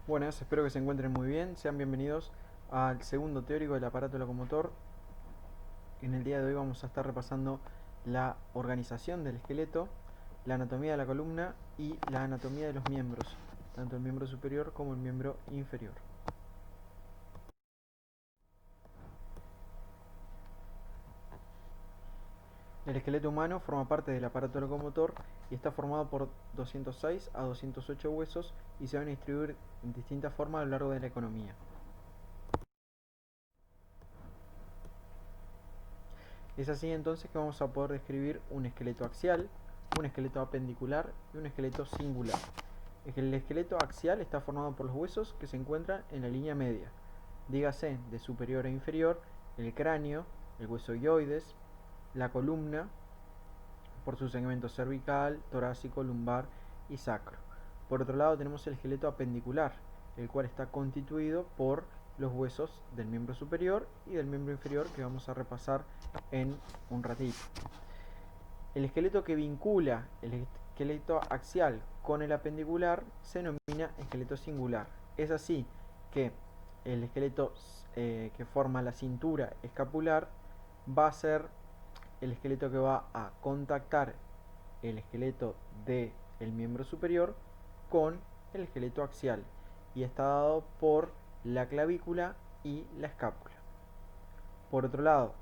Buenas, espero que se encuentren muy bien. Sean bienvenidos al segundo teórico del aparato locomotor. En el día de hoy vamos a estar repasando la organización del esqueleto, la anatomía de la columna y la anatomía de los miembros, tanto el miembro superior como el miembro inferior. El esqueleto humano forma parte del aparato locomotor y está formado por 206 a 208 huesos y se van a distribuir en distintas formas a lo largo de la economía. Es así entonces que vamos a poder describir un esqueleto axial, un esqueleto apendicular y un esqueleto singular. El esqueleto axial está formado por los huesos que se encuentran en la línea media, dígase de superior a inferior, el cráneo, el hueso hyoides, la columna, por su segmento cervical, torácico, lumbar y sacro. Por otro lado tenemos el esqueleto apendicular, el cual está constituido por los huesos del miembro superior y del miembro inferior que vamos a repasar en un ratito. El esqueleto que vincula el esqueleto axial con el apendicular se denomina esqueleto singular. Es así que el esqueleto que forma la cintura escapular va a ser el esqueleto que va a contactar el esqueleto del miembro superior con el esqueleto axial y está dado por la clavícula y la escápula. Por otro lado,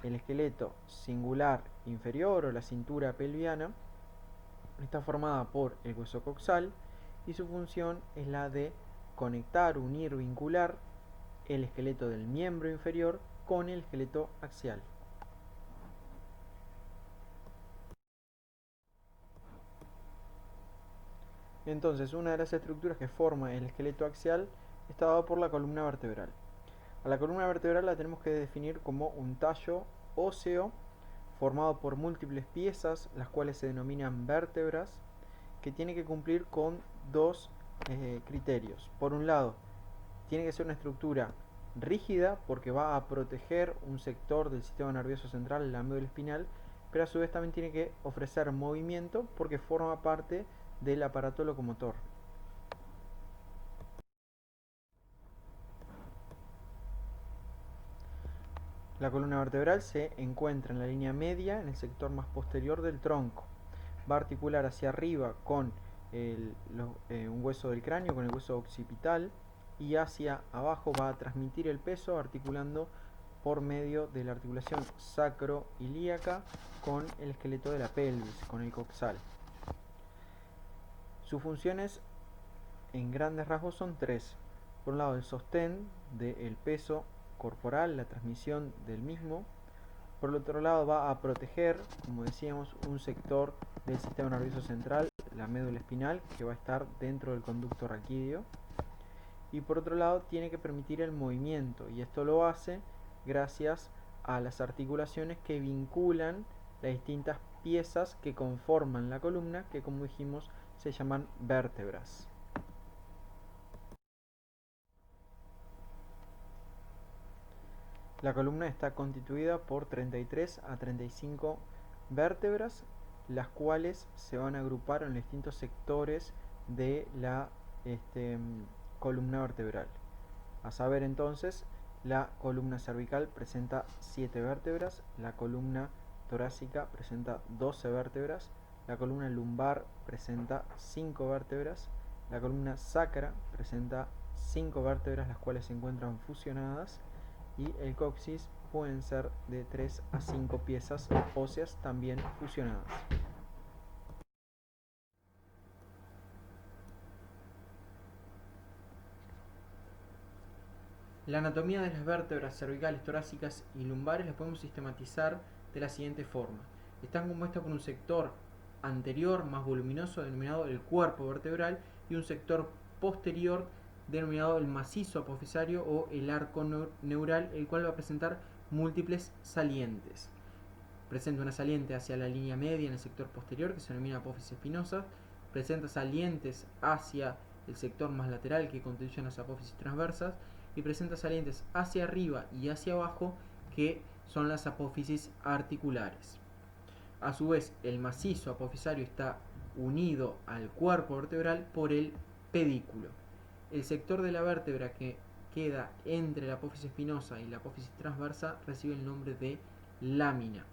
el esqueleto singular inferior o la cintura pelviana está formada por el hueso coxal y su función es la de conectar, unir, vincular el esqueleto del miembro inferior con el esqueleto axial. Entonces, una de las estructuras que forma el esqueleto axial está dado por la columna vertebral. A la columna vertebral la tenemos que definir como un tallo óseo formado por múltiples piezas, las cuales se denominan vértebras, que tiene que cumplir con dos criterios. Por un lado, tiene que ser una estructura rígida porque va a proteger un sector del sistema nervioso central, la médula espinal, pero a su vez también tiene que ofrecer movimiento porque forma parte del aparato locomotor. La columna vertebral se encuentra en la línea media, en el sector más posterior del tronco. Va a articular hacia arriba con un hueso del cráneo, con el hueso occipital, y hacia abajo va a transmitir el peso articulando por medio de la articulación sacroilíaca con el esqueleto de la pelvis, con el coxal. Sus funciones en grandes rasgos son tres. Por un lado, el sostén del peso corporal, la transmisión del mismo. Por el otro lado, va a proteger, como decíamos, un sector del sistema nervioso central, la médula espinal, que va a estar dentro del conducto raquídeo. Y por otro lado, tiene que permitir el movimiento, y esto lo hace gracias a las articulaciones que vinculan las distintas piezas que conforman la columna, que como dijimos se llaman vértebras. La columna está constituida por 33 a 35 vértebras, las cuales se van a agrupar en los distintos sectores de la columna vertebral. A saber entonces, la columna cervical presenta 7 vértebras, la columna torácica presenta 12 vértebras, la columna lumbar presenta 5 vértebras, la columna sacra presenta 5 vértebras, las cuales se encuentran fusionadas, y el coxis pueden ser de 3 a 5 piezas óseas también fusionadas. La anatomía de las vértebras cervicales, torácicas y lumbares las podemos sistematizar de la siguiente forma. Están compuestas por un sector anterior más voluminoso denominado el cuerpo vertebral y un sector posterior denominado el macizo apofisario o el arco neural, el cual va a presentar múltiples salientes. Presenta una saliente hacia la línea media en el sector posterior, que se denomina apófisis espinosa. Presenta salientes hacia el sector más lateral, que constituyen las apófisis transversas. Y presenta salientes hacia arriba y hacia abajo, que son las apófisis articulares. A su vez, el macizo apofisario está unido al cuerpo vertebral por el pedículo. El sector de la vértebra que queda entre la apófisis espinosa y la apófisis transversa recibe el nombre de lámina.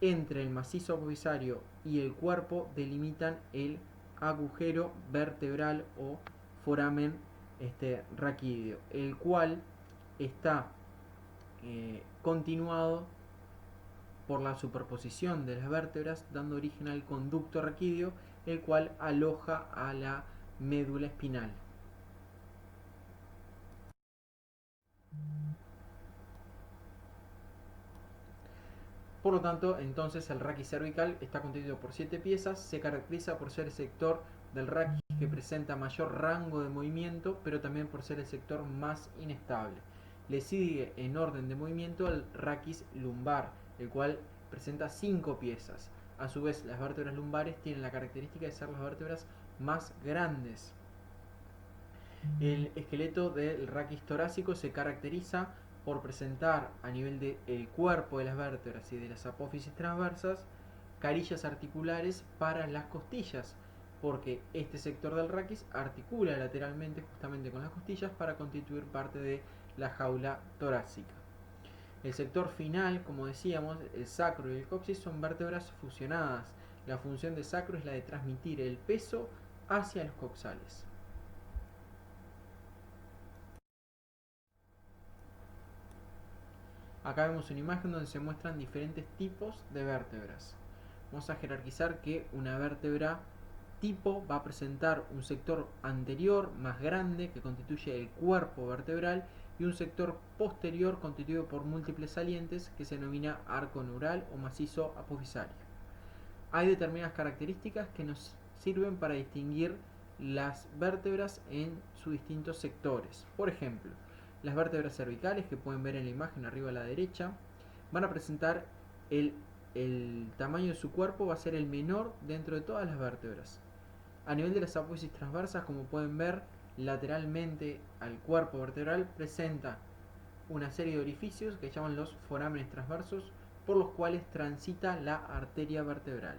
Entre el macizo apofisario y el cuerpo delimitan el agujero vertebral o foramen raquídeo, el cual está continuado por la superposición de las vértebras, dando origen al conducto raquídeo, el cual aloja a la médula espinal. Por lo tanto, entonces el raquis cervical está constituido por 7 piezas, se caracteriza por ser el sector del raquis que presenta mayor rango de movimiento, pero también por ser el sector más inestable. Le sigue en orden de movimiento el raquis lumbar, el cual presenta 5 piezas. A su vez, las vértebras lumbares tienen la característica de ser las vértebras más grandes. El esqueleto del raquis torácico se caracteriza por presentar a nivel del cuerpo de las vértebras y de las apófisis transversas carillas articulares para las costillas, porque este sector del raquis articula lateralmente justamente con las costillas para constituir parte de la jaula torácica. El sector final, como decíamos, el sacro y el coxis son vértebras fusionadas. La función del sacro es la de transmitir el peso hacia los coxales. Acá vemos una imagen donde se muestran diferentes tipos de vértebras. Vamos a jerarquizar que una vértebra tipo va a presentar un sector anterior más grande que constituye el cuerpo vertebral y un sector posterior constituido por múltiples salientes que se denomina arco neural o macizo apofisario. Hay determinadas características que nos sirven para distinguir las vértebras en sus distintos sectores. Por ejemplo, las vértebras cervicales, que pueden ver en la imagen arriba a la derecha, van a presentar el tamaño de su cuerpo va a ser el menor dentro de todas las vértebras. A nivel de las apófisis transversas, como pueden ver, lateralmente al cuerpo vertebral presenta una serie de orificios que llaman los forámenes transversos, por los cuales transita la arteria vertebral.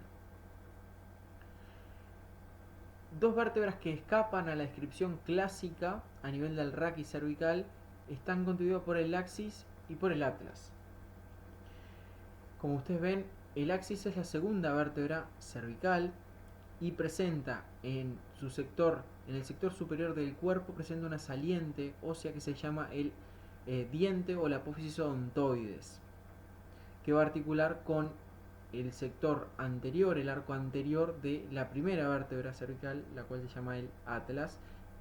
Dos vértebras que escapan a la descripción clásica a nivel del raquis cervical están constituidas por el axis y por el atlas. Como ustedes ven, el axis es la segunda vértebra cervical y presenta en su sector, en el sector superior del cuerpo, presenta una saliente ósea que se llama el diente o la apófisis odontoides, que va a articular con el sector anterior, el arco anterior de la primera vértebra cervical, la cual se llama el atlas,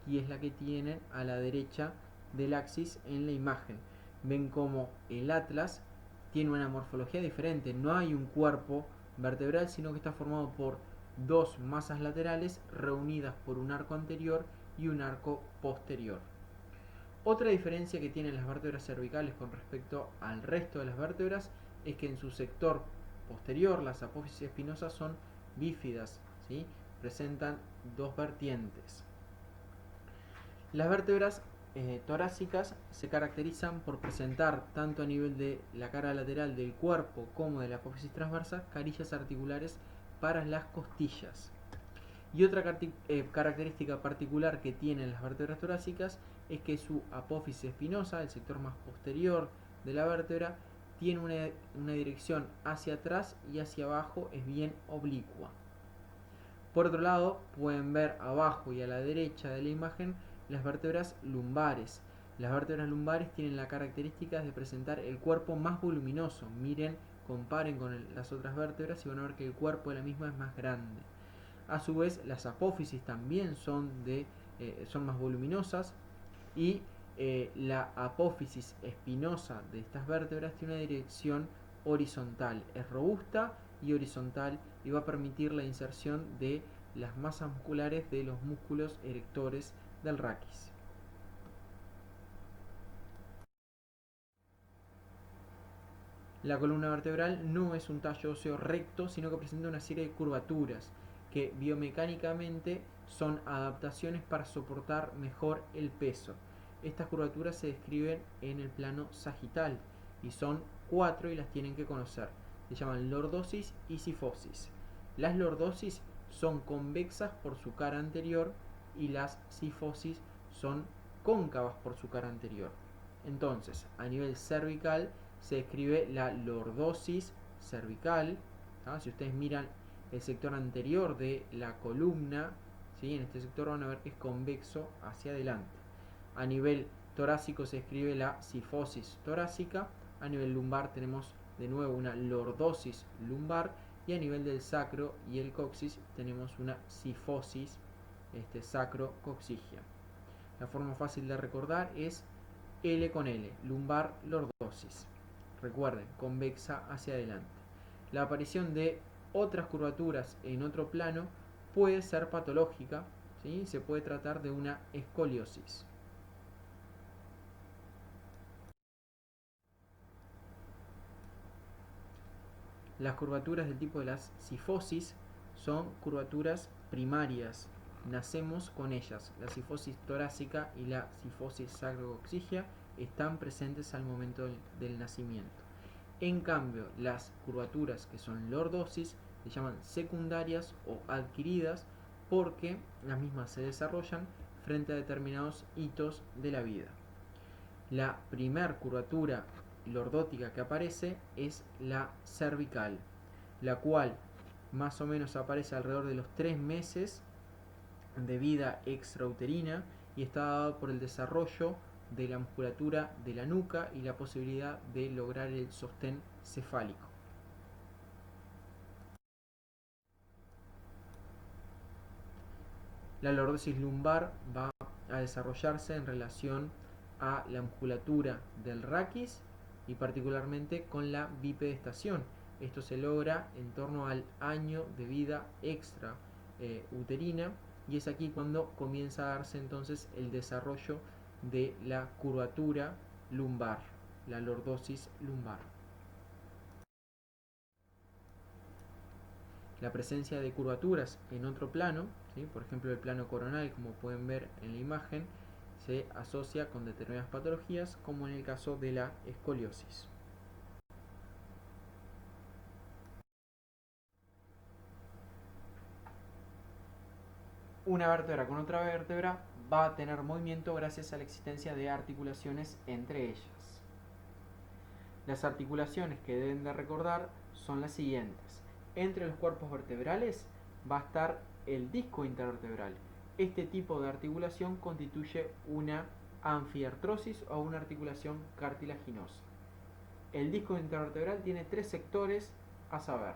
y es la que tienen a la derecha del axis en la imagen. Ven como el atlas tiene una morfología diferente, no hay un cuerpo vertebral, sino que está formado por dos masas laterales reunidas por un arco anterior y un arco posterior. Otra diferencia que tienen las vértebras cervicales con respecto al resto de las vértebras es que en su sector posterior las apófisis espinosas son bífidas, ¿sí? Presentan dos vertientes. Las vértebras torácicas se caracterizan por presentar, tanto a nivel de la cara lateral del cuerpo como de la apófisis transversa, carillas articulares para las costillas. Y otra característica particular que tienen las vértebras torácicas es que su apófisis espinosa, el sector más posterior de la vértebra, tiene una dirección hacia atrás y hacia abajo, es bien oblicua. Por otro lado, pueden ver abajo y a la derecha de la imagen las vértebras lumbares. Las vértebras lumbares tienen la característica de presentar el cuerpo más voluminoso. Miren, comparen con las otras vértebras y van a ver que el cuerpo de la misma es más grande. A su vez, las apófisis también son más voluminosas y la apófisis espinosa de estas vértebras tiene una dirección horizontal. Es robusta y horizontal y va a permitir la inserción de las masas musculares de los músculos erectores del raquis. La columna vertebral no es un tallo óseo recto, sino que presenta una serie de curvaturas que biomecánicamente son adaptaciones para soportar mejor el peso. Estas curvaturas se describen en el plano sagital y son 4 y las tienen que conocer. Se llaman lordosis y sifosis. Las lordosis son convexas por su cara anterior y las sifosis son cóncavas por su cara anterior. Entonces, a nivel cervical se describe la lordosis cervical. Si ustedes miran el sector anterior de la columna, ¿sí? En este sector van a ver que es convexo hacia adelante. A nivel torácico se describe la cifosis torácica. A nivel lumbar tenemos de nuevo una lordosis lumbar. Y a nivel del sacro y el coxis tenemos una cifosis sacro-coxigia. La forma fácil de recordar es L con L, lumbar lordosis. Recuerden, convexa hacia adelante. La aparición de otras curvaturas en otro plano puede ser patológica, ¿sí? Se puede tratar de una escoliosis. Las curvaturas del tipo de las cifosis son curvaturas primarias. Nacemos con ellas. La cifosis torácica y la cifosis sacrocoxigia están presentes al momento del nacimiento. En cambio, las curvaturas que son lordosis se llaman secundarias o adquiridas porque las mismas se desarrollan frente a determinados hitos de la vida. La primer curvatura lordótica que aparece es la cervical, la cual más o menos aparece alrededor de los 3 meses de vida extrauterina y está dado por el desarrollo de la musculatura de la nuca y la posibilidad de lograr el sostén cefálico. La lordosis lumbar va a desarrollarse en relación a la musculatura del raquis y particularmente con la bipedestación. Esto se logra en torno al año de vida extra uterina y es aquí cuando comienza a darse entonces el desarrollo de la curvatura lumbar, la lordosis lumbar. La presencia de curvaturas en otro plano, ¿sí? Por ejemplo el plano coronal, como pueden ver en la imagen, se asocia con determinadas patologías, como en el caso de la escoliosis. Una vértebra con otra vértebra va a tener movimiento gracias a la existencia de articulaciones entre ellas. Las articulaciones que deben de recordar son las siguientes. Entre los cuerpos vertebrales va a estar el disco intervertebral. Este tipo de articulación constituye una anfiartrosis o una articulación cartilaginosa. El disco intervertebral tiene 3 sectores, a saber,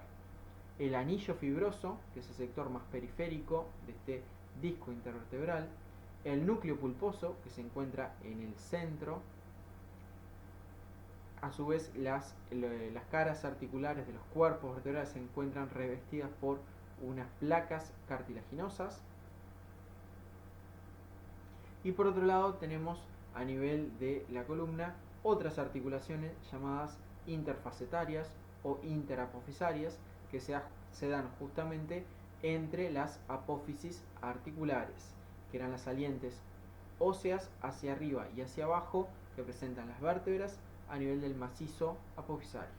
el anillo fibroso, que es el sector más periférico de este disco intervertebral, el núcleo pulposo, que se encuentra en el centro. A su vez, las caras articulares de los cuerpos vertebrales se encuentran revestidas por unas placas cartilaginosas. Y por otro lado tenemos a nivel de la columna otras articulaciones llamadas interfacetarias o interapofisarias que se dan justamente entre las apófisis articulares, que eran las salientes óseas hacia arriba y hacia abajo que presentan las vértebras a nivel del macizo apofisario.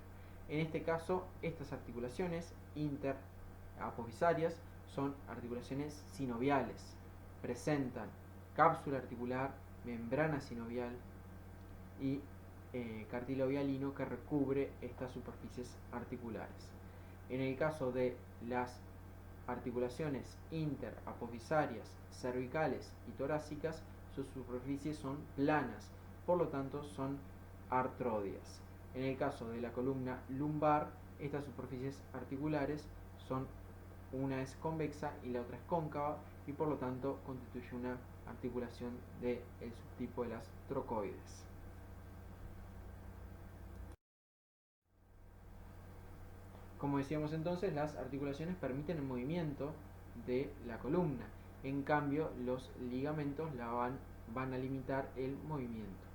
En este caso, estas articulaciones interapofisarias son articulaciones sinoviales, presentan cápsula articular, membrana sinovial y cartílago hialino que recubre estas superficies articulares. En el caso de las articulaciones interapofisarias, cervicales y torácicas, sus superficies son planas, por lo tanto son artródias. En el caso de la columna lumbar, estas superficies articulares son, una es convexa y la otra es cóncava, y por lo tanto constituye una articulación del subtipo de las trocoides. Como decíamos entonces, las articulaciones permiten el movimiento de la columna. En cambio, los ligamentos van a limitar el movimiento.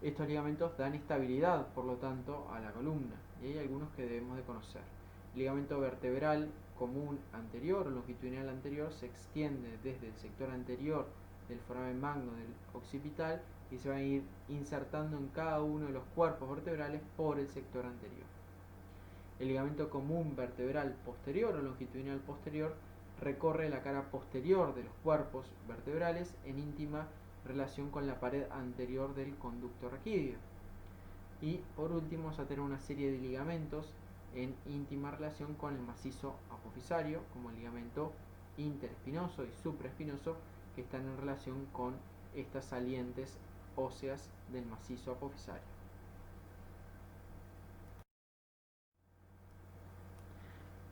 Estos ligamentos dan estabilidad, por lo tanto, a la columna. Y hay algunos que debemos de conocer. El ligamento vertebral común anterior o longitudinal anterior se extiende desde el sector anterior del foramen magno del occipital y se va a ir insertando en cada uno de los cuerpos vertebrales por el sector anterior. El ligamento común vertebral posterior o longitudinal posterior recorre la cara posterior de los cuerpos vertebrales en íntima relación con la pared anterior del conducto raquídeo. Y por último vamos a tener una serie de ligamentos en íntima relación con el macizo apofisario, como el ligamento interespinoso y supraespinoso, que están en relación con estas salientes óseas del macizo apofisario.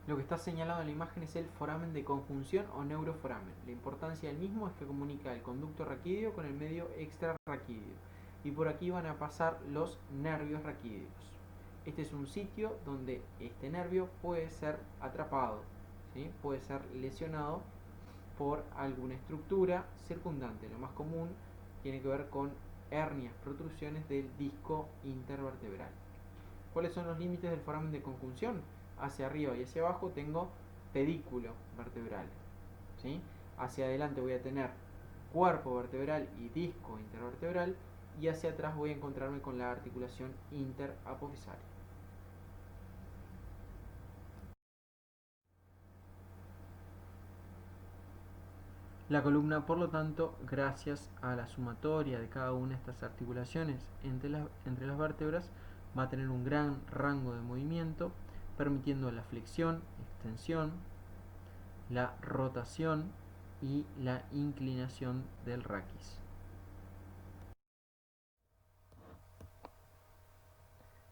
Lo que está señalado en la imagen es el foramen de conjunción o neuroforamen. La importancia del mismo es que comunica el conducto raquídeo con el medio extrarraquídeo, y por aquí van a pasar los nervios raquídeos. Este es un sitio donde este nervio puede ser atrapado, ¿sí? Puede ser lesionado por alguna estructura circundante. Lo más común tiene que ver con hernias, protrusiones del disco intervertebral. ¿Cuáles son los límites del foramen de conjunción? Hacia arriba y hacia abajo tengo pedículo vertebral, ¿sí? Hacia adelante voy a tener cuerpo vertebral y disco intervertebral, y hacia atrás voy a encontrarme con la articulación interapofisaria. La columna, por lo tanto, gracias a la sumatoria de cada una de estas articulaciones entre las vértebras, va a tener un gran rango de movimiento, permitiendo la flexión, extensión, la rotación y la inclinación del raquis.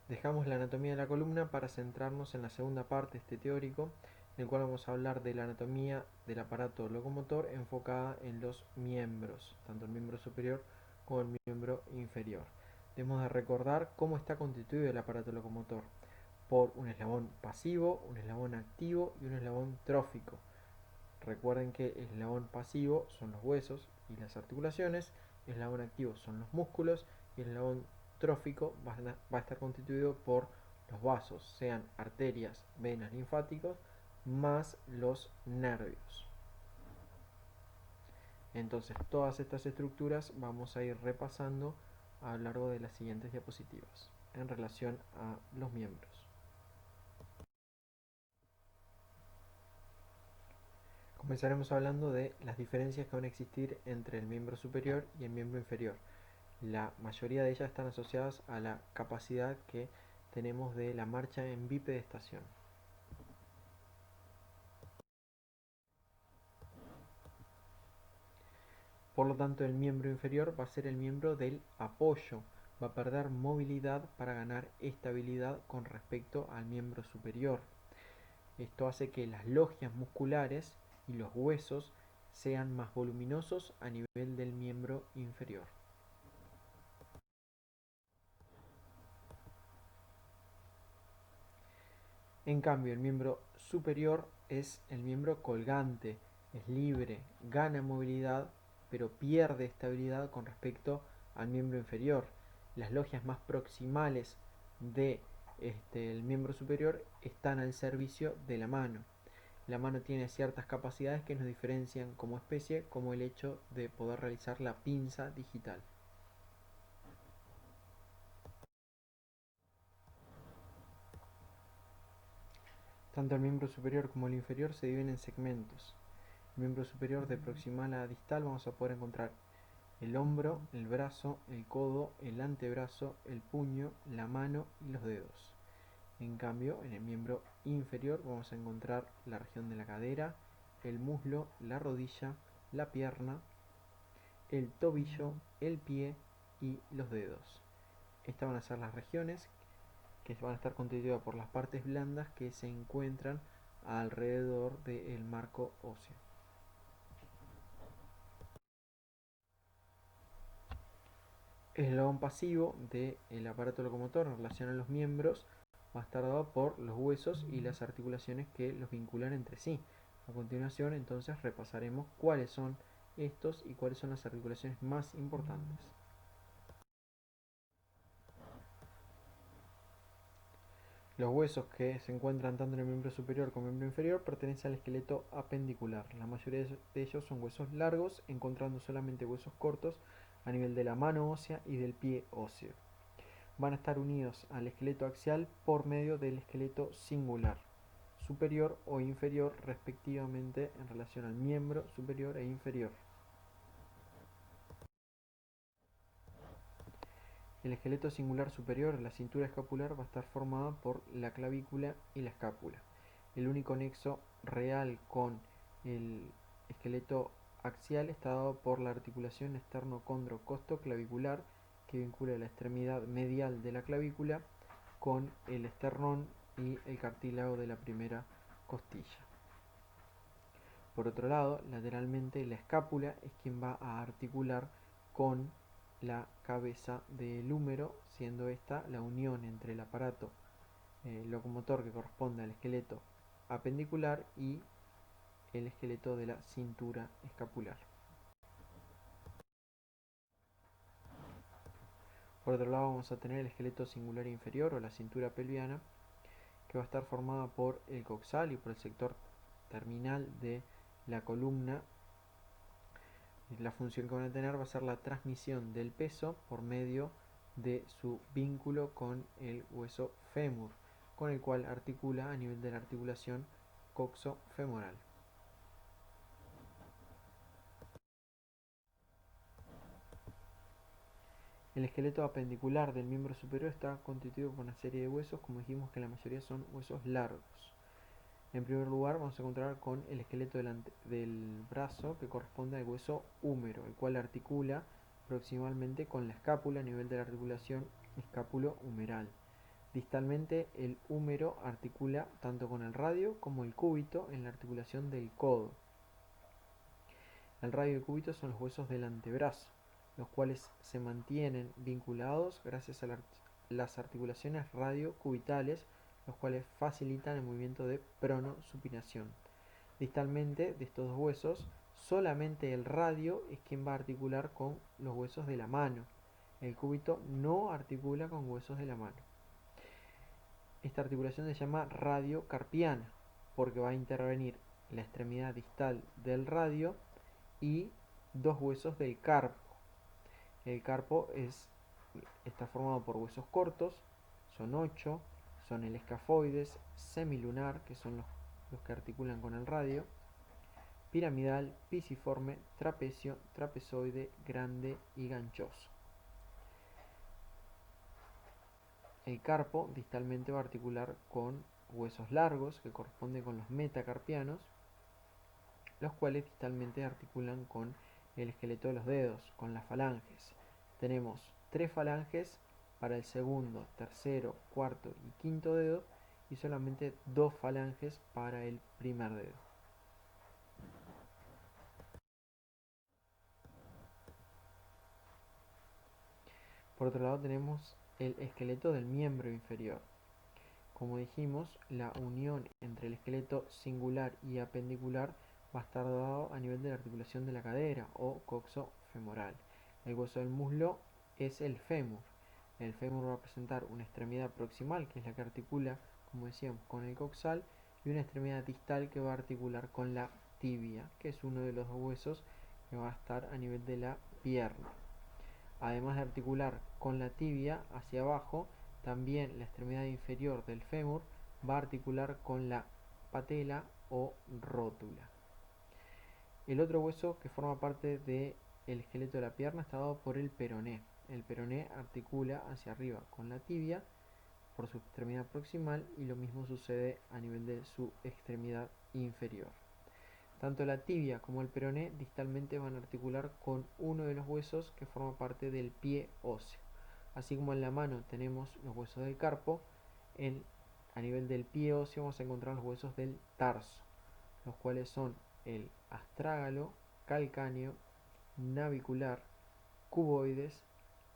Dejamos la anatomía de la columna para centrarnos en la segunda parte de este teórico, en el cual vamos a hablar de la anatomía del aparato locomotor enfocada en los miembros, tanto el miembro superior como el miembro inferior. Debemos de recordar cómo está constituido el aparato locomotor: por un eslabón pasivo, un eslabón activo y un eslabón trófico. Recuerden que el eslabón pasivo son los huesos y las articulaciones, el eslabón activo son los músculos, y el eslabón trófico va a estar constituido por los vasos, sean arterias, venas, linfáticos, más los nervios. Entonces, todas estas estructuras vamos a ir repasando a lo largo de las siguientes diapositivas en relación a los miembros. Comenzaremos hablando de las diferencias que van a existir entre el miembro superior y el miembro inferior. La mayoría de ellas están asociadas a la capacidad que tenemos de la marcha en bipedestación. Por lo tanto, el miembro inferior va a ser el miembro del apoyo, va a perder movilidad para ganar estabilidad con respecto al miembro superior. Esto hace que las logias musculares y los huesos sean más voluminosos a nivel del miembro inferior. En cambio, el miembro superior es el miembro colgante, es libre, gana movilidad, pero pierde estabilidad con respecto al miembro inferior. Las logias más proximales del miembro superior están al servicio de la mano. La mano tiene ciertas capacidades que nos diferencian como especie, como el hecho de poder realizar la pinza digital. Tanto el miembro superior como el inferior se dividen en segmentos. El miembro superior, de proximal a distal, vamos a poder encontrar el hombro, el brazo, el codo, el antebrazo, el puño, la mano y los dedos. En cambio, en el miembro inferior vamos a encontrar la región de la cadera, el muslo, la rodilla, la pierna, el tobillo, el pie y los dedos. Estas van a ser las regiones que van a estar constituidas por las partes blandas que se encuentran alrededor del marco óseo. El eslabón pasivo del aparato locomotor en relación a los miembros va a estar dado por los huesos y las articulaciones que los vinculan entre sí. A continuación, entonces, repasaremos cuáles son estos y cuáles son las articulaciones más importantes. Los huesos que se encuentran tanto en el miembro superior como en el miembro inferior pertenecen al esqueleto apendicular. La mayoría de ellos son huesos largos, encontrando solamente huesos cortos a nivel de la mano ósea y del pie óseo. Van a estar unidos al esqueleto axial por medio del esqueleto singular superior o inferior respectivamente en relación al miembro superior e inferior. El esqueleto singular superior, la cintura escapular, va a estar formada por la clavícula y la escápula. El único nexo real con el esqueleto axial está dado por la articulación esternocondrocostoclavicular, que vincula la extremidad medial de la clavícula con el esternón y el cartílago de la primera costilla. Por otro lado, lateralmente la escápula es quien va a articular con la cabeza del húmero, siendo esta la unión entre el aparato locomotor que corresponde al esqueleto apendicular y el esqueleto de la cintura escapular. Por otro lado vamos a tener el esqueleto singular inferior o la cintura pelviana, que va a estar formada por el coxal y por el sector terminal de la columna. La función que van a tener va a ser la transmisión del peso por medio de su vínculo con el hueso fémur, con el cual articula a nivel de la articulación coxofemoral. El esqueleto apendicular del miembro superior está constituido por una serie de huesos, como dijimos que la mayoría son huesos largos. En primer lugar vamos a encontrar con el esqueleto del brazo, que corresponde al hueso húmero, el cual articula proximalmente con la escápula a nivel de la articulación escápulo-humeral. Distalmente el húmero articula tanto con el radio como el cúbito en la articulación del codo. El radio y el cúbito son los huesos del antebrazo, los cuales se mantienen vinculados gracias a las articulaciones radiocubitales, los cuales facilitan el movimiento de pronosupinación. Distalmente de estos dos huesos, solamente el radio es quien va a articular con los huesos de la mano. El cúbito no articula con huesos de la mano. Esta articulación se llama radiocarpiana, porque va a intervenir la extremidad distal del radio y dos huesos del carpo. El carpo está formado por huesos cortos, son 8, son el escafoides, semilunar, que son los que articulan con el radio, piramidal, pisiforme, trapecio, trapezoide, grande y ganchoso. El carpo distalmente va a articular con huesos largos que corresponden con los metacarpianos, los cuales distalmente articulan con el esqueleto de los dedos, con las falanges. Tenemos 3 falanges para el segundo, tercero, cuarto y quinto dedo, y solamente 2 falanges para el primer dedo. Por otro lado tenemos el esqueleto del miembro inferior. Como dijimos, la unión entre el esqueleto singular y apendicular va a estar dado a nivel de la articulación de la cadera o coxofemoral. El hueso del muslo es el fémur. El fémur va a presentar una extremidad proximal, que es la que articula, como decíamos, con el coxal, y una extremidad distal que va a articular con la tibia, que es uno de los huesos que va a estar a nivel de la pierna. Además de articular con la tibia hacia abajo, también la extremidad inferior del fémur va a articular con la patela o rótula. El otro hueso que forma parte del esqueleto de la pierna está dado por el peroné. El peroné articula hacia arriba con la tibia por su extremidad proximal, y lo mismo sucede a nivel de su extremidad inferior. Tanto la tibia como el peroné distalmente van a articular con uno de los huesos que forma parte del pie óseo. Así como en la mano tenemos los huesos del carpo, a nivel del pie óseo vamos a encontrar los huesos del tarso, los cuales son el astrágalo, calcáneo, navicular, cuboides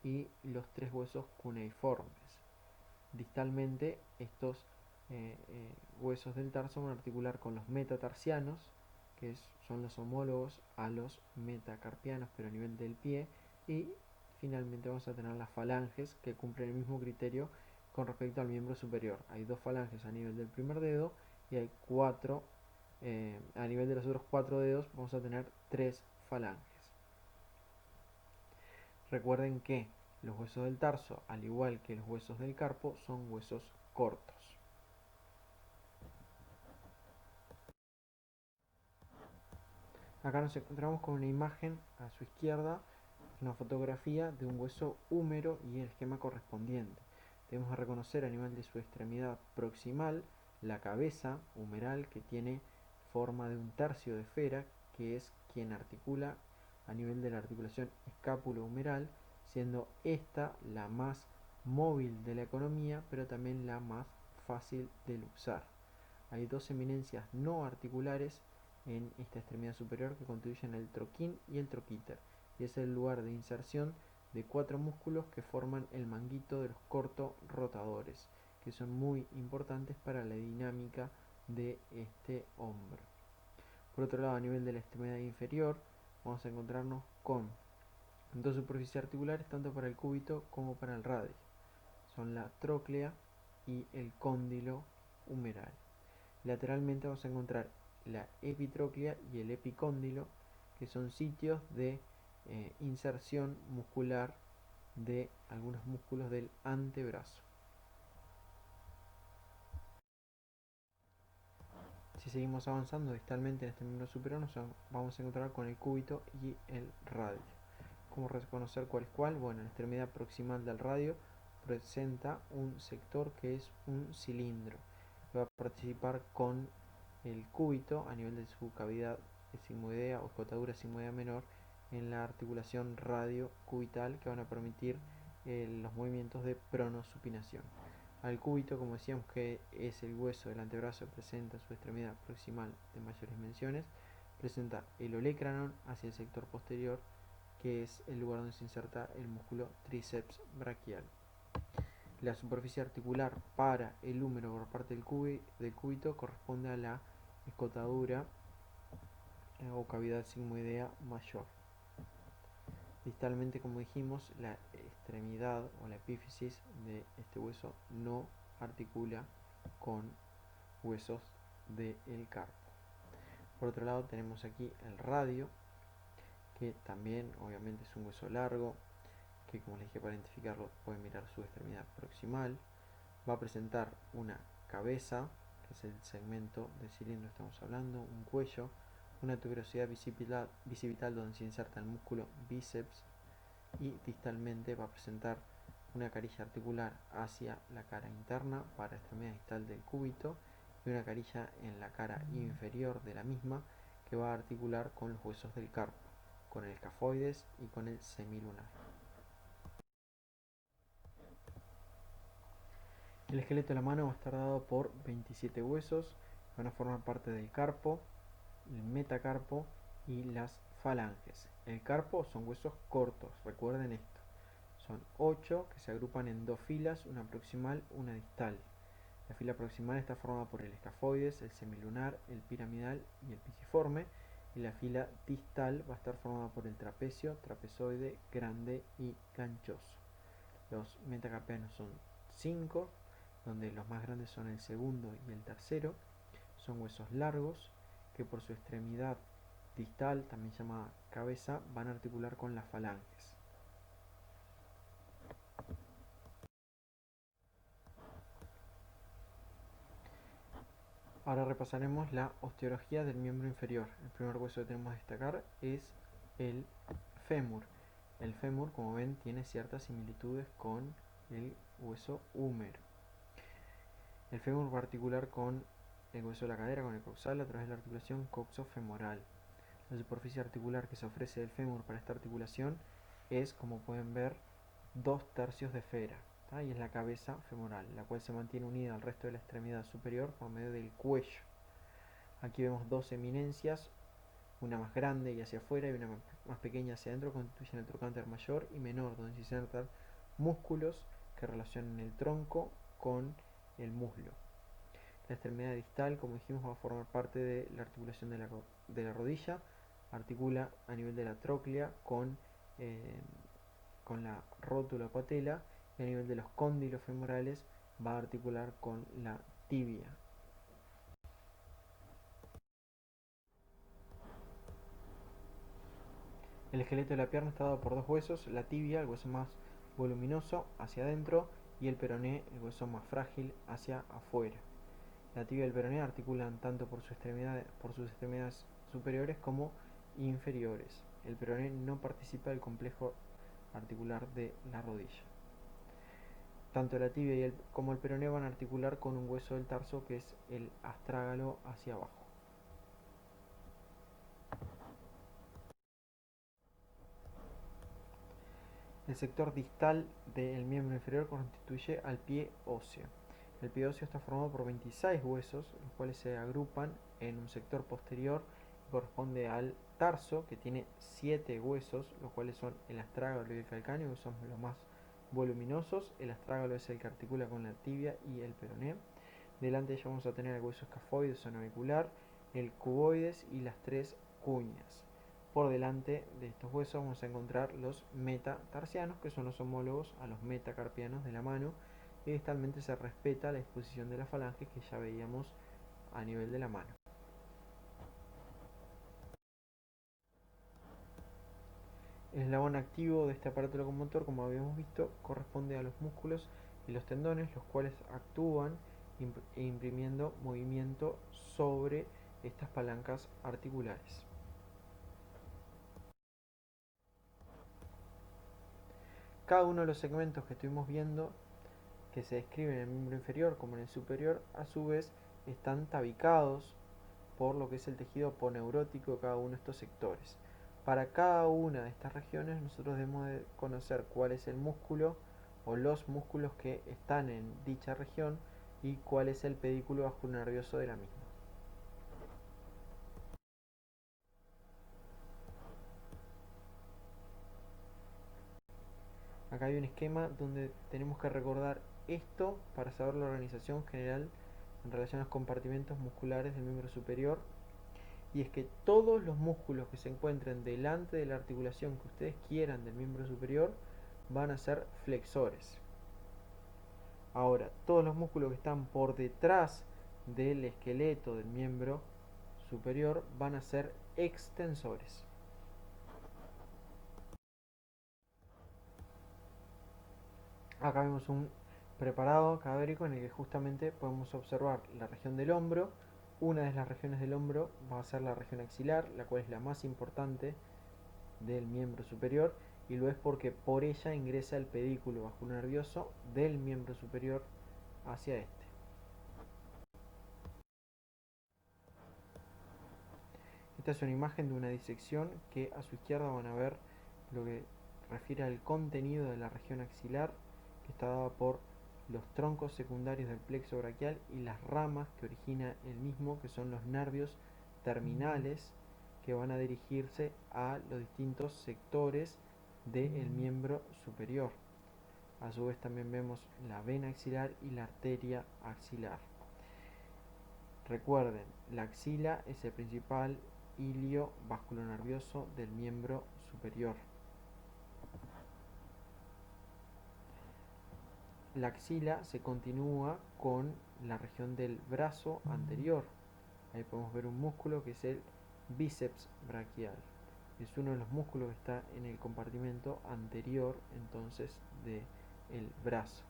y los 3 huesos cuneiformes. Distalmente estos huesos del tarso van a articular con los metatarsianos, que son los homólogos a los metacarpianos pero a nivel del pie, y finalmente vamos a tener las falanges, que cumplen el mismo criterio con respecto al miembro superior. Hay 2 falanges a nivel del primer dedo y hay 4 a nivel de los otros 4 dedos. Vamos a tener 3 falanges. Recuerden que los huesos del tarso, al igual que los huesos del carpo, son huesos cortos. Acá nos encontramos con una imagen a su izquierda, una fotografía de un hueso húmero y el esquema correspondiente. Debemos reconocer a nivel de su extremidad proximal la cabeza humeral, que tiene forma de un tercio de esfera, que es quien articula a nivel de la articulación escápulo-humeral, siendo esta la más móvil de la economía, pero también la más fácil de luxar. Hay dos eminencias no articulares en esta extremidad superior que constituyen el troquín y el troquíter, y es el lugar de inserción de cuatro músculos que forman el manguito de los corto-rotadores, que son muy importantes para la dinámica de este hombro. Por otro lado, a nivel de la extremidad inferior, vamos a encontrarnos con dos superficies articulares tanto para el cúbito como para el radio. Son la tróclea y el cóndilo humeral. Lateralmente vamos a encontrar la epitróclea y el epicóndilo, que son sitios de inserción muscular de algunos músculos del antebrazo. Si seguimos avanzando distalmente en este miembro superior, nos vamos a encontrar con el cúbito y el radio. ¿Cómo reconocer cuál es cuál? Bueno, la extremidad proximal del radio presenta un sector que es un cilindro, que va a participar con el cúbito a nivel de su cavidad sigmoidea o escotadura sigmoidea menor en la articulación radio-cubital, que van a permitir los movimientos de pronosupinación. Al cúbito, como decíamos que es el hueso del antebrazo, presenta su extremidad proximal de mayores dimensiones, presenta el olecranon hacia el sector posterior, que es el lugar donde se inserta el músculo tríceps braquial. La superficie articular para el húmero por parte del cúbito corresponde a la escotadura o cavidad sigmoidea mayor. Distalmente, como dijimos, la extremidad o la epífisis de este hueso no articula con huesos del carpo. Por otro lado, tenemos aquí el radio, que también obviamente es un hueso largo, que, como les dije, para identificarlo pueden mirar su extremidad proximal. Va a presentar una cabeza, que es el segmento del cilindro que estamos hablando, un cuello, una tuberosidad bicipital donde se inserta el músculo bíceps, y distalmente va a presentar una carilla articular hacia la cara interna para la extremidad distal del cúbito y una carilla en la cara inferior de la misma, que va a articular con los huesos del carpo, con el escafoides y con el semilunar. El esqueleto de la mano va a estar dado por 27 huesos que van a formar parte del carpo, el metacarpo y las falanges. El carpo son huesos cortos, recuerden esto. Son 8 que se agrupan en dos filas, una proximal, una distal. La fila proximal está formada por el escafoides, el semilunar, el piramidal y el pisiforme, y la fila distal va a estar formada por el trapecio, trapezoide, grande y ganchoso. Los metacarpianos son 5, donde los más grandes son el segundo y el tercero. Son huesos largos que por su extremidad distal, también llamada cabeza, van a articular con las falanges. Ahora repasaremos la osteología del miembro inferior. El primer hueso que tenemos que destacar es el fémur. El fémur, como ven, tiene ciertas similitudes con el hueso húmero. El fémur va a articular con el hueso de la cadera, con el coxal, a través de la articulación coxofemoral. La superficie articular que se ofrece del fémur para esta articulación es, como pueden ver, 2/3 de esfera, y es la cabeza femoral, la cual se mantiene unida al resto de la extremidad superior por medio del cuello. Aquí vemos dos eminencias, una más grande y hacia afuera y una más pequeña hacia adentro, constituyen el trocánter mayor y menor, donde se insertan músculos que relacionan el tronco con el muslo. La extremidad distal, como dijimos, va a formar parte de la articulación de la rodilla, articula a nivel de la tróclea con la rótula patela, y a nivel de los cóndilos femorales va a articular con la tibia. El esqueleto de la pierna está dado por dos huesos, la tibia, el hueso más voluminoso, hacia adentro, y el peroné, el hueso más frágil, hacia afuera. La tibia y el peroné articulan tanto por sus extremidades superiores como inferiores. El peroné no participa del complejo articular de la rodilla. Tanto la tibia como el peroné van a articular con un hueso del tarso que es el astrágalo hacia abajo. El sector distal del miembro inferior constituye al pie óseo. El pie óseo está formado por 26 huesos, los cuales se agrupan en un sector posterior que corresponde al tarso, que tiene 7 huesos, los cuales son el astrágalo y el calcáneo, que son los más voluminosos. El astrágalo es el que articula con la tibia y el peroné. Delante de ella vamos a tener el hueso escafoides o navicular, el cuboides y las 3 cuñas. Por delante de estos huesos vamos a encontrar los metatarsianos, que son los homólogos a los metacarpianos de la mano, y distalmente se respeta la disposición de las falanges que ya veíamos a nivel de la mano. El eslabón activo de este aparato locomotor, como habíamos visto, corresponde a los músculos y los tendones, los cuales actúan imprimiendo movimiento sobre estas palancas articulares. Cada uno de los segmentos que estuvimos viendo, que se describen en el miembro inferior como en el superior, a su vez están tabicados por lo que es el tejido aponeurótico de cada uno de estos sectores. Para cada una de estas regiones nosotros debemos de conocer cuál es el músculo o los músculos que están en dicha región y cuál es el pedículo vasculonervioso de la misma. Acá hay un esquema donde tenemos que recordar esto para saber la organización general en relación a los compartimentos musculares del miembro superior. Y es que todos los músculos que se encuentren delante de la articulación que ustedes quieran del miembro superior van a ser flexores. Ahora, todos los músculos que están por detrás del esqueleto del miembro superior van a ser extensores. Acá vemos un preparado cadavérico en el que justamente podemos observar la región del hombro. Una de las regiones del hombro va a ser la región axilar, la cual es la más importante del miembro superior, y lo es porque por ella ingresa el pedículo vasculonervioso del miembro superior hacia este. Esta es una imagen de una disección que a su izquierda van a ver lo que refiere al contenido de la región axilar, que está dada por los troncos secundarios del plexo braquial y las ramas que origina el mismo, que son los nervios terminales que van a dirigirse a los distintos sectores del miembro superior. A su vez también vemos la vena axilar y la arteria axilar. Recuerden, la axila es el principal hilio vasculonervioso del miembro superior. La axila se continúa con la región del brazo anterior. Ahí podemos ver un músculo que es el bíceps braquial. Es uno de los músculos que está en el compartimento anterior entonces del brazo.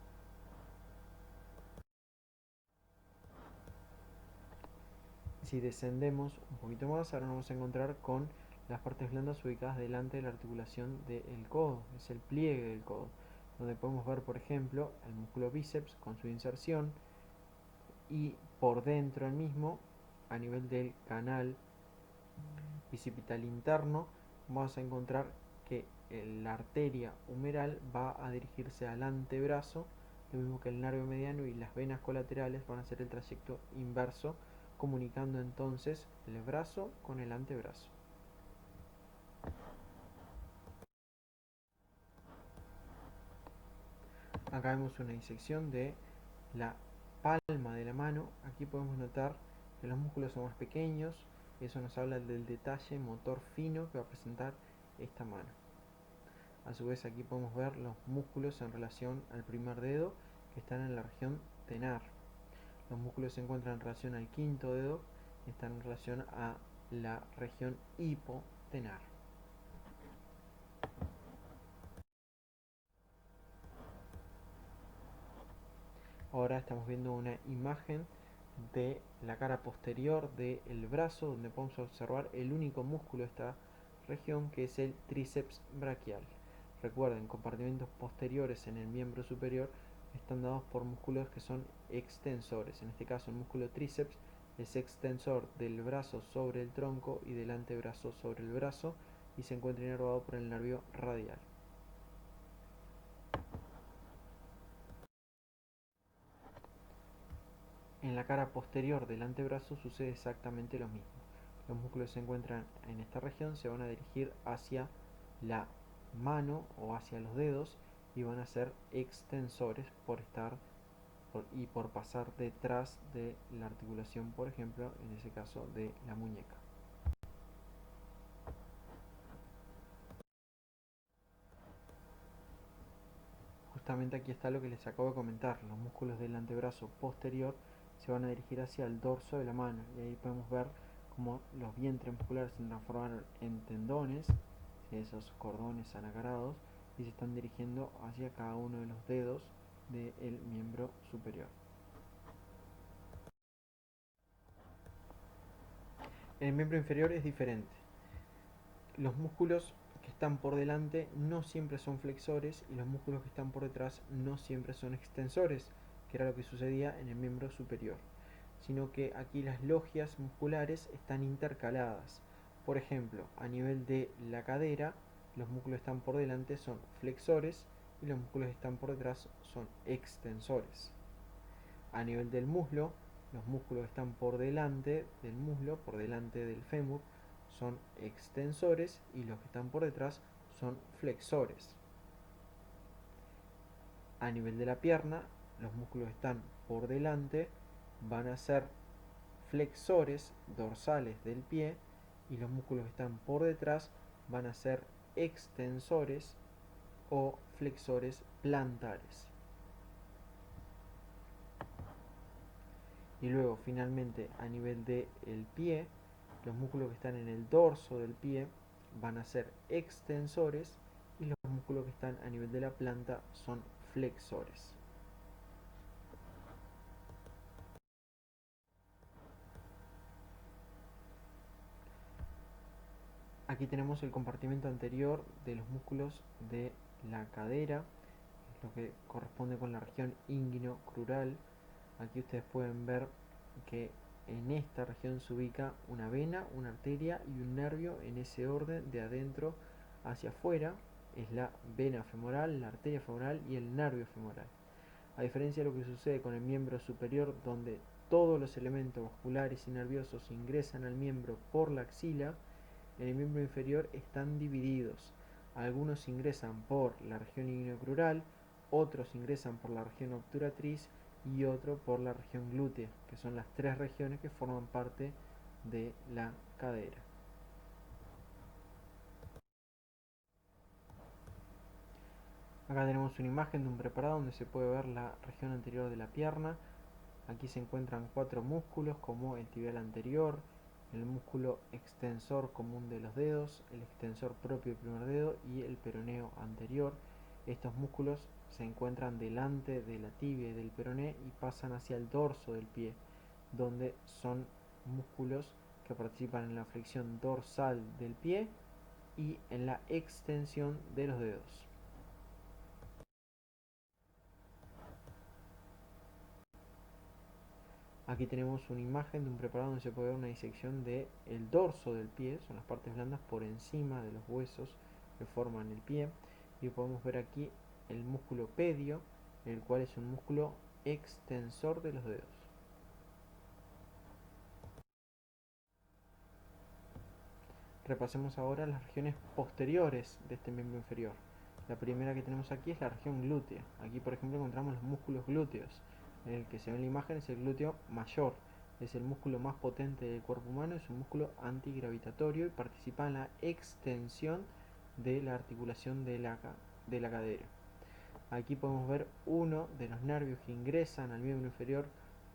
Si descendemos un poquito más, ahora nos vamos a encontrar con las partes blandas ubicadas delante de la articulación del codo, es el pliegue del codo, donde podemos ver, por ejemplo, el músculo bíceps con su inserción, y por dentro el mismo, a nivel del canal bicipital interno, vamos a encontrar que la arteria humeral va a dirigirse al antebrazo, lo mismo que el nervio mediano, y las venas colaterales van a hacer el trayecto inverso, comunicando entonces el brazo con el antebrazo. Acá vemos una disección de la palma de la mano. Aquí podemos notar que los músculos son más pequeños, eso nos habla del detalle motor fino que va a presentar esta mano. A su vez aquí podemos ver los músculos en relación al primer dedo, que están en la región tenar. Los músculos se encuentran en relación al quinto dedo, y están en relación a la región hipotenar. Ahora estamos viendo una imagen de la cara posterior del brazo, donde podemos observar el único músculo de esta región, que es el tríceps braquial. Recuerden, compartimentos posteriores en el miembro superior están dados por músculos que son extensores. En este caso, el músculo tríceps es extensor del brazo sobre el tronco y del antebrazo sobre el brazo y se encuentra inervado por el nervio radial. En la cara posterior del antebrazo sucede exactamente lo mismo. Los músculos que se encuentran en esta región se van a dirigir hacia la mano o hacia los dedos y van a ser extensores y por pasar detrás de la articulación, por ejemplo, en ese caso de la muñeca. Justamente aquí está lo que les acabo de comentar. Los músculos del antebrazo posterior se van a dirigir hacia el dorso de la mano y ahí podemos ver cómo los vientres musculares se transforman en tendones, esos cordones anacarados, y se están dirigiendo hacia cada uno de los dedos del miembro superior. En el miembro inferior es diferente. Los músculos que están por delante no siempre son flexores y los músculos que están por detrás no siempre son extensores, que era lo que sucedía en el miembro superior, sino que aquí las logias musculares están intercaladas. Por ejemplo, a nivel de la cadera, los músculos que están por delante son flexores y los músculos que están por detrás son extensores. A nivel del muslo, los músculos que están por delante del muslo, por delante del fémur, son extensores y los que están por detrás son flexores. A nivel de la pierna, los músculos que están por delante van a ser flexores dorsales del pie y los músculos que están por detrás van a ser extensores o flexores plantares. Y luego finalmente a nivel del pie, los músculos que están en el dorso del pie van a ser extensores y los músculos que están a nivel de la planta son flexores. Aquí tenemos el compartimento anterior de los músculos de la cadera, lo que corresponde con la región inguinocrural. Aquí ustedes pueden ver que en esta región se ubica una vena, una arteria y un nervio en ese orden de adentro hacia afuera. Es la vena femoral, la arteria femoral y el nervio femoral. A diferencia de lo que sucede con el miembro superior, donde todos los elementos musculares y nerviosos ingresan al miembro por la axila, en el miembro inferior están divididos. Algunos ingresan por la región inguinocrural, otros ingresan por la región obturatriz y otro por la región glútea, que son las tres regiones que forman parte de la cadera. Acá tenemos una imagen de un preparado donde se puede ver la región anterior de la pierna. Aquí se encuentran cuatro músculos como el tibial anterior, el músculo extensor común de los dedos, el extensor propio del primer dedo y el peroneo anterior. Estos músculos se encuentran delante de la tibia y del peroné y pasan hacia el dorso del pie, donde son músculos que participan en la flexión dorsal del pie y en la extensión de los dedos. Aquí tenemos una imagen de un preparado donde se puede ver una disección del dorso del pie, son las partes blandas por encima de los huesos que forman el pie. Y podemos ver aquí el músculo pedio, el cual es un músculo extensor de los dedos. Repasemos ahora las regiones posteriores de este miembro inferior. La primera que tenemos aquí es la región glútea. Aquí por ejemplo encontramos los músculos glúteos. El que se ve en la imagen es el glúteo mayor. Es el músculo más potente del cuerpo humano, es un músculo antigravitatorio y participa en la extensión de la articulación de la cadera. Aquí podemos ver uno de los nervios que ingresan al miembro inferior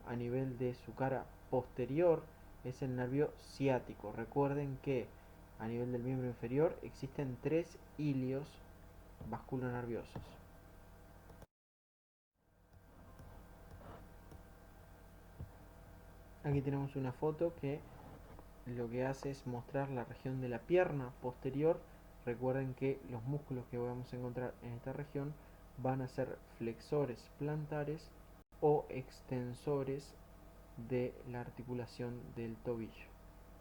a nivel de su cara posterior, es el nervio ciático. Recuerden que a nivel del miembro inferior existen tres hilios vasculonerviosos. Aquí tenemos una foto que lo que hace es mostrar la región de la pierna posterior. Recuerden que los músculos que vamos a encontrar en esta región van a ser flexores plantares o extensores de la articulación del tobillo,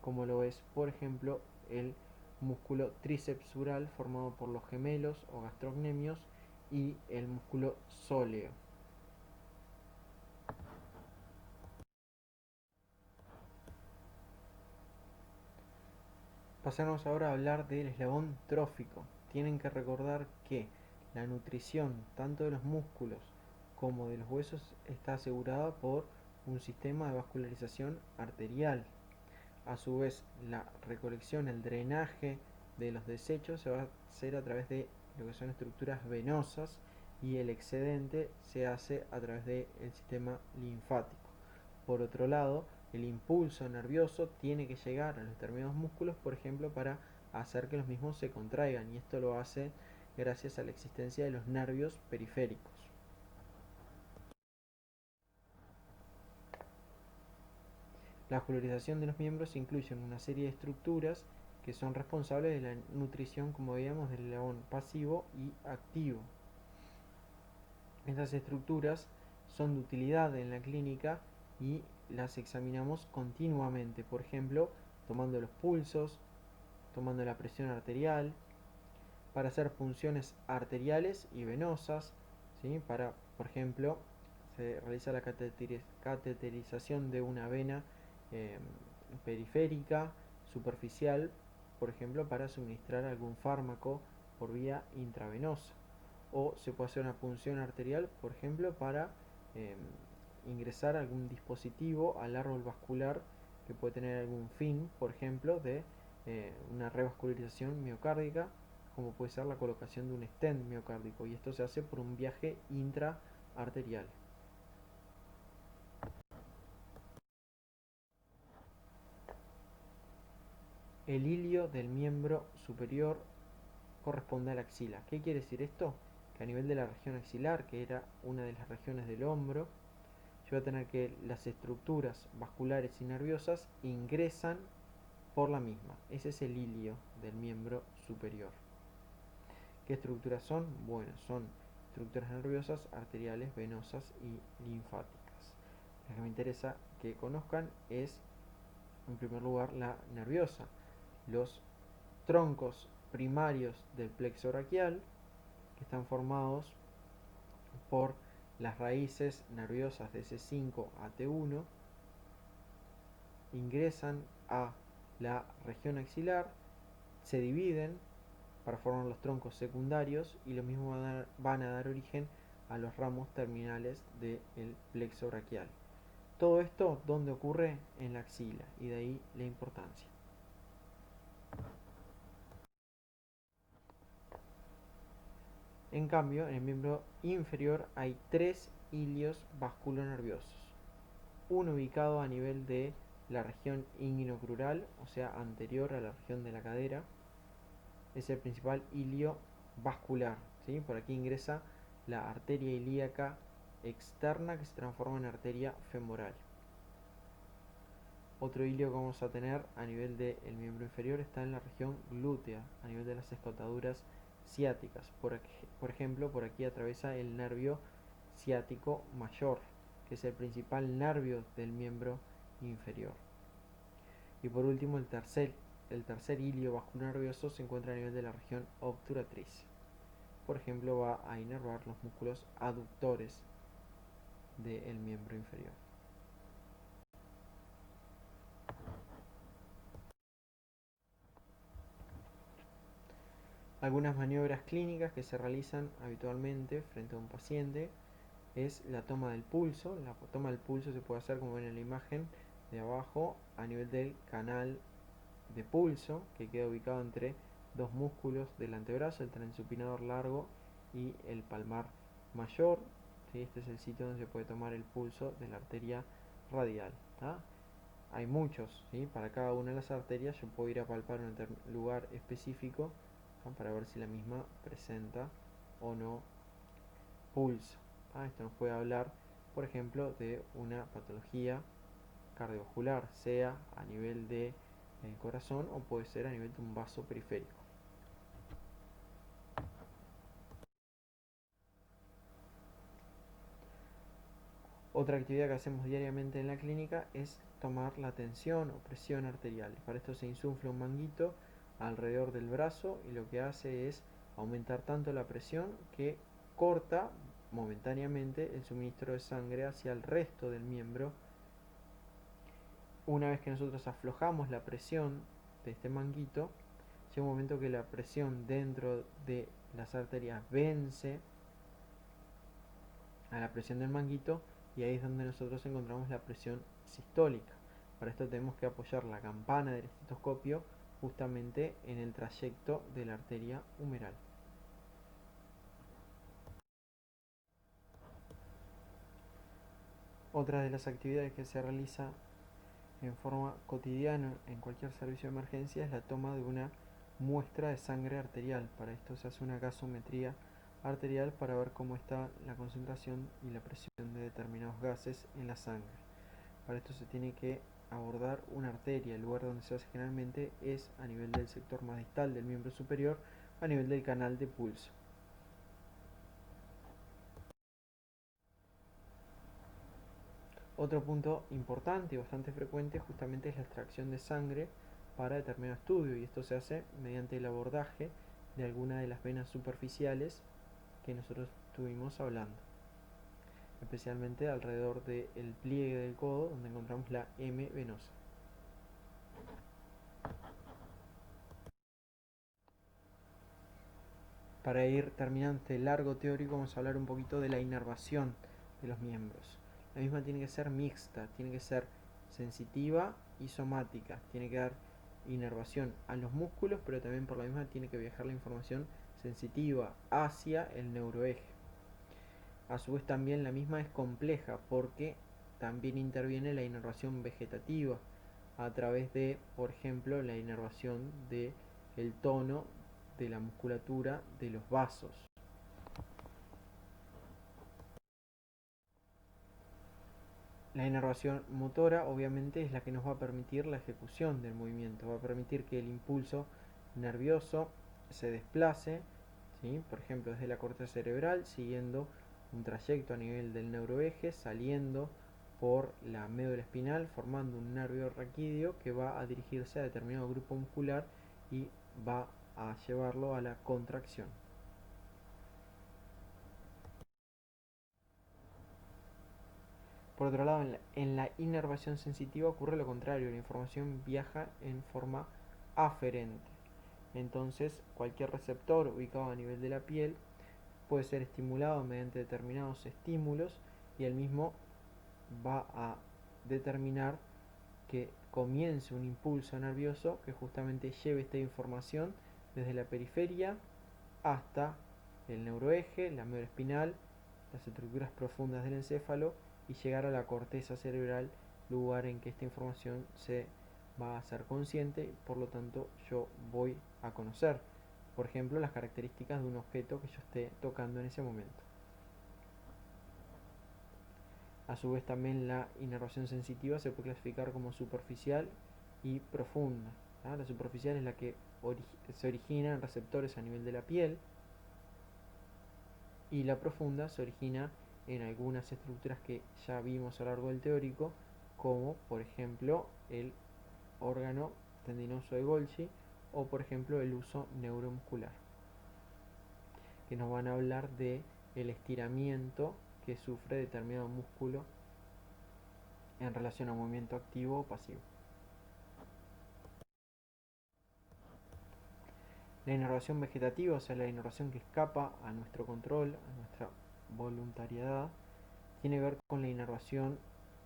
como lo es por ejemplo el músculo tríceps sural formado por los gemelos o gastrocnemios y el músculo sóleo. Pasamos ahora a hablar del eslabón trófico. Tienen que recordar que la nutrición tanto de los músculos como de los huesos está asegurada por un sistema de vascularización arterial. A su vez, la recolección, el drenaje de los desechos se va a hacer a través de lo que son estructuras venosas y el excedente se hace a través del sistema linfático. Por otro lado, el impulso nervioso tiene que llegar a los determinados músculos, por ejemplo, para hacer que los mismos se contraigan, y esto lo hace gracias a la existencia de los nervios periféricos. La vascularización de los miembros incluye una serie de estructuras que son responsables de la nutrición, como veíamos, del eslabón pasivo y activo. Estas estructuras son de utilidad en la clínica y las examinamos continuamente, por ejemplo, tomando los pulsos, tomando la presión arterial, para hacer punciones arteriales y venosas, ¿sí? Para, por ejemplo, se realiza la cateterización de una vena periférica, superficial, por ejemplo, para suministrar algún fármaco por vía intravenosa. O se puede hacer una punción arterial, por ejemplo, para eh, ingresar algún dispositivo al árbol vascular que puede tener algún fin, por ejemplo, de una revascularización miocárdica, como puede ser la colocación de un stent miocárdico, y esto se hace por un viaje intraarterial. El hilio del miembro superior corresponde a la axila. ¿Qué quiere decir esto? Que a nivel de la región axilar, que era una de las regiones del hombro, yo voy a tener que las estructuras vasculares y nerviosas ingresan por la misma. Ese es el hilio del miembro superior. ¿Qué estructuras son? Bueno, son estructuras nerviosas, arteriales, venosas y linfáticas. La que me interesa que conozcan es, en primer lugar, la nerviosa. Los troncos primarios del plexo braquial, que están formados por las raíces nerviosas de C5 a T1, ingresan a la región axilar, se dividen para formar los troncos secundarios y lo mismo van a dar origen a los ramos terminales del plexo braquial. Todo esto, ¿dónde ocurre? En la axila, y de ahí la importancia. En cambio, en el miembro inferior hay tres hilios vasculonerviosos. Uno ubicado a nivel de la región inguinocrural, o sea, anterior a la región de la cadera. Es el principal hilio vascular, ¿sí? Por aquí ingresa la arteria ilíaca externa que se transforma en arteria femoral. Otro hilio que vamos a tener a nivel del miembro inferior está en la región glútea, a nivel de las escotaduras ciáticas. Por ejemplo, por aquí atraviesa el nervio ciático mayor, que es el principal nervio del miembro inferior. Y por último, el tercer hilio vascular nervioso se encuentra a nivel de la región obturatriz. Por ejemplo, va a inervar los músculos aductores del miembro inferior. Algunas maniobras clínicas que se realizan habitualmente frente a un paciente es la toma del pulso. La toma del pulso se puede hacer, como ven en la imagen de abajo, a nivel del canal de pulso, que queda ubicado entre dos músculos del antebrazo, el transupinador largo y el palmar mayor. ¿Sí? Este es el sitio donde se puede tomar el pulso de la arteria radial. ¿tá? Hay muchos, ¿sí? Para cada una de las arterias yo puedo ir a palpar un lugar específico, ¿tá? Para ver si la misma presenta o no pulso. ¿tá? Esto nos puede hablar, por ejemplo, de una patología cardiovascular, sea a nivel de el corazón o puede ser a nivel de un vaso periférico. Otra actividad que hacemos diariamente en la clínica es tomar la tensión o presión arterial. Para esto se insufla un manguito alrededor del brazo y lo que hace es aumentar tanto la presión que corta momentáneamente el suministro de sangre hacia el resto del miembro. Una vez que nosotros aflojamos la presión de este manguito, llega un momento que la presión dentro de las arterias vence a la presión del manguito y ahí es donde nosotros encontramos la presión sistólica. Para esto tenemos que apoyar la campana del estetoscopio justamente en el trayecto de la arteria humeral. Otra de las actividades que se realiza en forma cotidiana en cualquier servicio de emergencia es la toma de una muestra de sangre arterial. Para esto se hace una gasometría arterial para ver cómo está la concentración y la presión de determinados gases en la sangre. Para esto se tiene que abordar una arteria. El lugar donde se hace generalmente es a nivel del sector más distal del miembro superior, a nivel del canal de pulso. Otro punto importante y bastante frecuente justamente es la extracción de sangre para determinado estudio, y esto se hace mediante el abordaje de alguna de las venas superficiales que nosotros estuvimos hablando, especialmente alrededor del pliegue del codo donde encontramos la M venosa. Para ir terminando este largo teórico vamos a hablar un poquito de la inervación de los miembros. La misma tiene que ser mixta, tiene que ser sensitiva y somática, tiene que dar inervación a los músculos, pero también por la misma tiene que viajar la información sensitiva hacia el neuroeje. A su vez también la misma es compleja porque también interviene la inervación vegetativa a través de, por ejemplo, la inervación del tono de la musculatura de los vasos. La inervación motora obviamente es la que nos va a permitir la ejecución del movimiento, va a permitir que el impulso nervioso se desplace, ¿sí? Por ejemplo desde la corteza cerebral, siguiendo un trayecto a nivel del neuroeje, saliendo por la médula espinal, formando un nervio raquídeo que va a dirigirse a determinado grupo muscular y va a llevarlo a la contracción. Por otro lado, en la inervación sensitiva ocurre lo contrario, la información viaja en forma aferente. Entonces, cualquier receptor ubicado a nivel de la piel puede ser estimulado mediante determinados estímulos y el mismo va a determinar que comience un impulso nervioso que justamente lleve esta información desde la periferia hasta el neuroeje, la médula espinal, las estructuras profundas del encéfalo y llegar a la corteza cerebral, lugar en que esta información se va a hacer consciente y por lo tanto yo voy a conocer, por ejemplo, las características de un objeto que yo esté tocando en ese momento. A su vez también la inervación sensitiva se puede clasificar como superficial y profunda. La superficial es la que se origina en receptores a nivel de la piel, y la profunda se origina en algunas estructuras que ya vimos a lo largo del teórico, como por ejemplo el órgano tendinoso de Golgi o por ejemplo el uso neuromuscular, que nos van a hablar de el estiramiento que sufre determinado músculo en relación a movimiento activo o pasivo. La inervación vegetativa, o sea, la inervación que escapa a nuestro control, a nuestra voluntariedad, tiene que ver con la inervación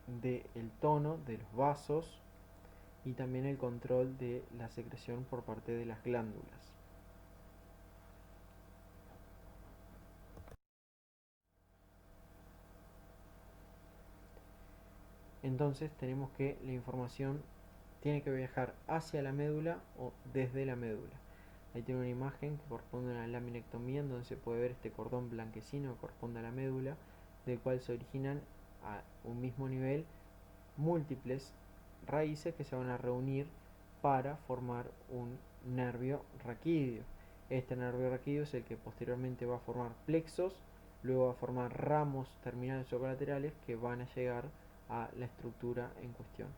del tono de los vasos y también el control de la secreción por parte de las glándulas. Entonces tenemos que la información tiene que viajar hacia la médula o desde la médula. Ahí tiene una imagen que corresponde a una laminectomía en donde se puede ver este cordón blanquecino que corresponde a la médula, del cual se originan a un mismo nivel múltiples raíces que se van a reunir para formar un nervio raquídeo. Este nervio raquídeo es el que posteriormente va a formar plexos, luego va a formar ramos terminales o colaterales que van a llegar a la estructura en cuestión.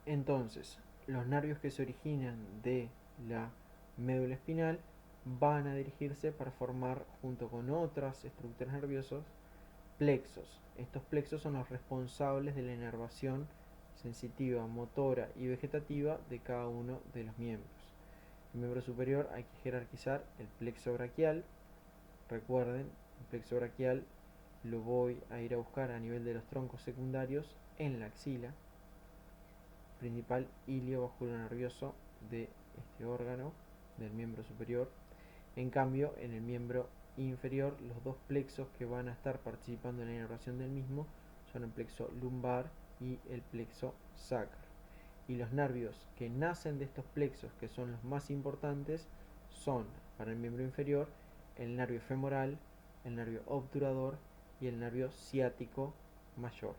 Entonces, los nervios que se originan de la médula espinal van a dirigirse para formar, junto con otras estructuras nerviosas, plexos. Estos plexos son los responsables de la inervación sensitiva, motora y vegetativa de cada uno de los miembros. El miembro superior hay que jerarquizar el plexo braquial. Recuerden, el plexo braquial lo voy a ir a buscar a nivel de los troncos secundarios en la axila, principal hilio vasculonervioso de este órgano del miembro superior. En cambio, en el miembro inferior, los dos plexos que van a estar participando en la inervación del mismo son el plexo lumbar y el plexo sacro. Y los nervios que nacen de estos plexos, que son los más importantes, son para el miembro inferior el nervio femoral, el nervio obturador y el nervio ciático mayor.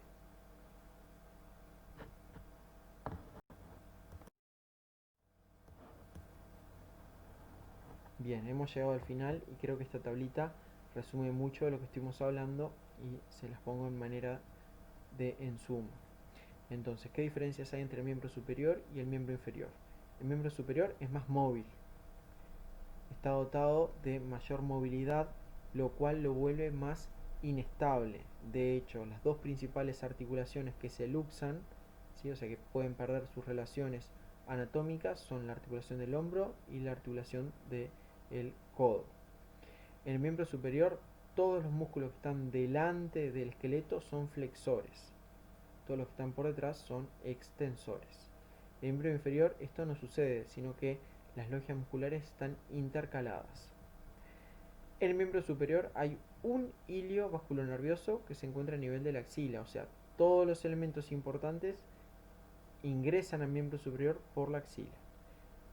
Bien, hemos llegado al final y creo que esta tablita resume mucho de lo que estuvimos hablando y se las pongo en manera de en suma. Entonces, ¿qué diferencias hay entre el miembro superior y el miembro inferior? El miembro superior es más móvil, está dotado de mayor movilidad, lo cual lo vuelve más inestable. De hecho, las dos principales articulaciones que se luxan, ¿sí? O sea que pueden perder sus relaciones anatómicas, son la articulación del hombro y la articulación del codo. En el miembro superior, todos los músculos que están delante del esqueleto son flexores, todos los que están por detrás son extensores. En el miembro inferior esto no sucede, sino que las logias musculares están intercaladas. En el miembro superior hay un hilio vasculonervioso que se encuentra a nivel de la axila, o sea, todos los elementos importantes ingresan al miembro superior por la axila.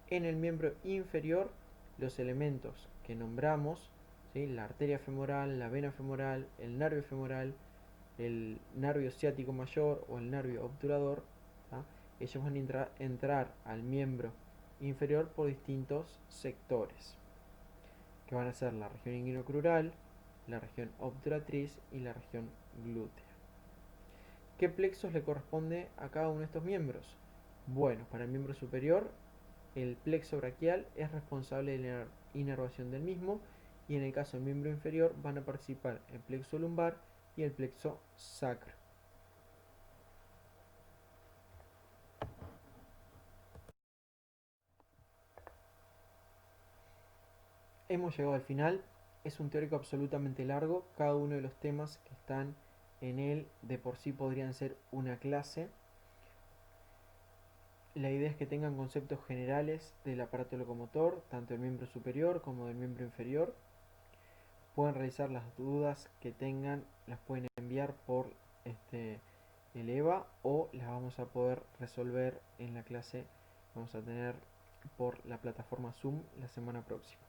En el miembro inferior, los elementos que nombramos, ¿sí? La arteria femoral, la vena femoral, el nervio ciático mayor o el nervio obturador, ¿tá? Ellos van a entrar al miembro inferior por distintos sectores, que van a ser la región inguinocrural, la región obturatriz y la región glútea. ¿Qué plexos le corresponde a cada uno de estos miembros? Bueno, para el miembro superior, el plexo braquial es responsable de la inervación del mismo, y en el caso del miembro inferior van a participar el plexo lumbar y el plexo sacro. Hemos llegado al final. Es un teórico absolutamente largo. Cada uno de los temas que están en él de por sí podrían ser una clase. La idea es que tengan conceptos generales del aparato locomotor, tanto del miembro superior como del miembro inferior. Pueden realizar las dudas que tengan, las pueden enviar por el EVA, o las vamos a poder resolver en la clase que vamos a tener por la plataforma Zoom la semana próxima.